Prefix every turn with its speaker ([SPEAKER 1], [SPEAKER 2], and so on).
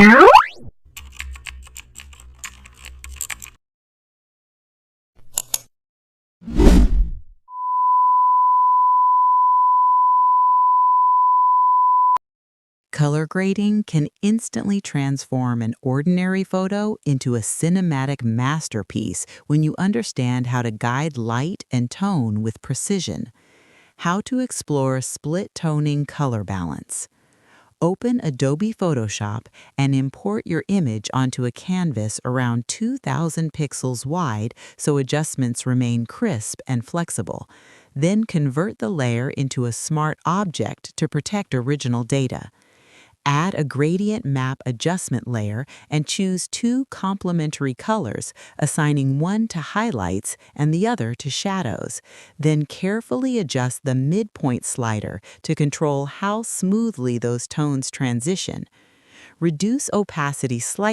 [SPEAKER 1] Color grading can instantly transform an ordinary photo into a cinematic masterpiece when you understand how to guide light and tone with precision. How to explore split toning color balance. Open Adobe Photoshop and import your image onto a canvas around 2,000 pixels wide so adjustments remain crisp and flexible. Then convert the layer into a smart object to protect original data. Add a gradient map adjustment layer and choose two complementary colors, assigning one to highlights and the other to shadows. Then carefully adjust the midpoint slider to control how smoothly those tones transition. Reduce opacity slightly